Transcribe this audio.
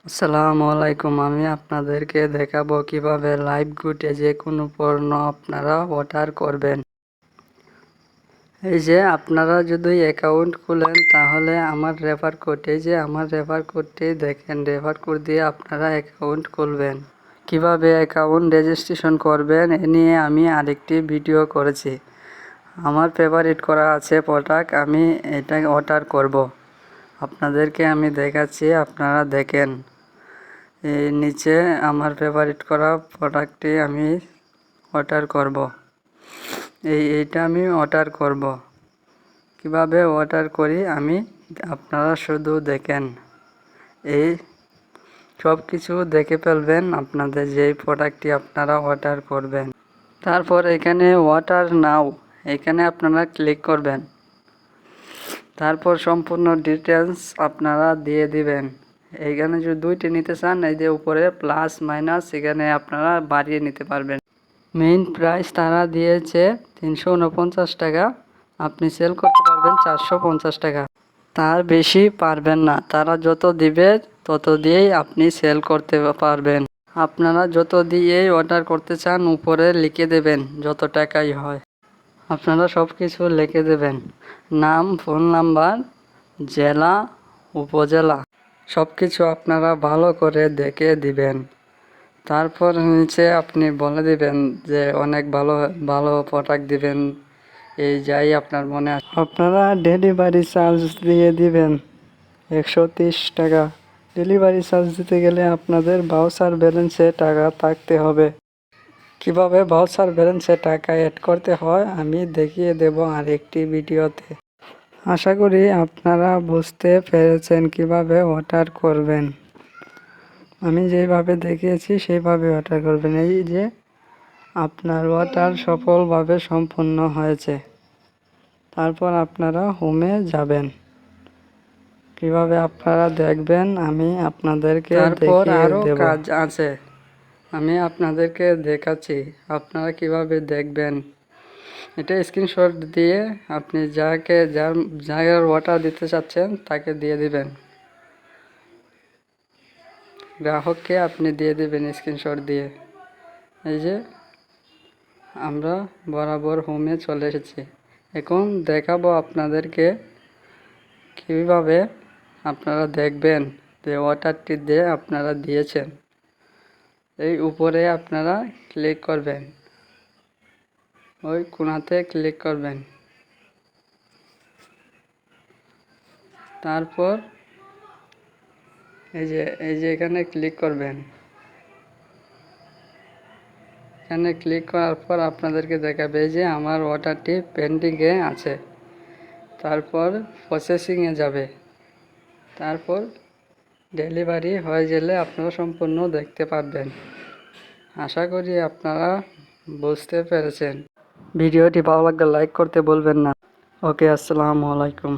আসসালামু আলাইকুম। আমি আপনাদেরকে দেখাবো কিভাবে লাইভ গুটে যে কোনো পণ্য আপনারা অর্ডার করবেন। এই যে আপনারা যদি অ্যাকাউন্ট খুলেন তাহলে আমার রেফার কোডটি দেখেন, রেফার কোড দিয়ে আপনারা অ্যাকাউন্ট খুলবেন। কিভাবে অ্যাকাউন্ট রেজিস্ট্রেশন করবেন এ নিয়ে আমি আরেকটি ভিডিও করেছি। আমার ফেভারিট করা আছে প্রোডাক্ট, আমি এটা অর্ডার করব। আপনাদেরকে আমি দেখাচ্ছি, আপনারা দেখেন। এই নিচে আমার ফেভারিট করা প্রোডাক্টটি আমি অর্ডার করব। এইটা আমি অর্ডার করব। কিভাবে অর্ডার করি আমি, আপনারা শুধু দেখেন। এই সব কিছু দেখে ফেলবেন আপনাদের যেই প্রোডাক্টটি আপনারা অর্ডার করবেন। তারপর এখানে অর্ডার নাও, এখানে আপনারা ক্লিক করবেন। তারপর সম্পূর্ণ ডিটেলস আপনারা দিয়ে দিবেন। এইখানে যদি দুইটি নিতে চান, এই যে উপরে প্লাস মাইনাস, এখানে আপনারা বাড়িয়ে নিতে পারবেন। মেইন প্রাইস তারা দিয়েছে 349 টাকা, আপনি সেল করতে পারবেন 450 টাকা, তার বেশি পারবেন না। তারা যত দিবে তত দিয়েই আপনি সেল করতে পারবেন। আপনারা যত দিয়েই অর্ডার করতে চান উপরে লিখে দেবেন যত টাকাই হয়। আপনারা সব কিছু লিখে দেবেন, নাম, ফোন নাম্বার, জেলা, উপজেলা, সব কিছু আপনারা ভালো করে দেখে দিবেন। তারপর নিচে আপনি বলে দিবেন যে অনেক ভালো ভালো প্রোডাক্ট দিবেন, এই যাই আপনার মনে আসে। আপনারা ডেলিভারি চার্জ দিয়ে দিবেন 130 টাকা। ডেলিভারি চার্জ দিতে গেলে আপনাদের ভাউচার ব্যালেন্সে টাকা থাকতে হবে। কিভাবে ভাউচার ব্যালেন্সে টাকা অ্যাড করতে হয় আমি দেখিয়ে দেব আরেকটি ভিডিওতে। আশা করি আপনারা বুঝতে পেরেছেন কিভাবে অর্ডার করবেন। আমি যেভাবে দেখিয়েছি সেইভাবে অর্ডার করবেন। এই যে আপনার অর্ডার সফলভাবে সম্পন্ন হয়েছে। তারপর আপনারা হোমে যাবেন। কিভাবে আপনারা দেখবেন আমি আপনাদেরকে দেখিয়ে দেব। কাজ আছে, আমি আপনাদেরকে দেখাচ্ছি আপনারা কিভাবে দেখবেন। এটা স্ক্রিনশট দিয়ে আপনি যার জায়গার অর্ডার দিতে চাচ্ছেন তাকে দিয়ে দিবেন, গ্রাহককে আপনি দিয়ে দিবেন স্ক্রিনশট দিয়ে। এই যে আমরা বরাবর হোমে চলে এসেছি। এখন দেখাবো আপনাদেরকে কিভাবে আপনারা দেখবেন যে অর্ডারটি দিয়ে আপনারা দিয়েছেন। এই উপরে আপনারা ক্লিক করবেন, ওই কোণাতে ক্লিক করবেন। তারপর এই যে এখানে ক্লিক করবেন। এখানে ক্লিক করার পর আপনাদেরকে দেখাবে যে আমার অর্ডারটি পেন্ডিংয়ে আছে। তারপর প্রসেসিংয়ে যাবে। তারপর ডেলিভারি হয়ে গেলে আপনারা সম্পূর্ণ দেখতে পারবেন। আশা করি আপনারা বুঝতে পেরেছেন। ভিডিওটি ভালো লাগলে লাইক করতে ভুলবেন না। ওকে, আসসালামু আলাইকুম।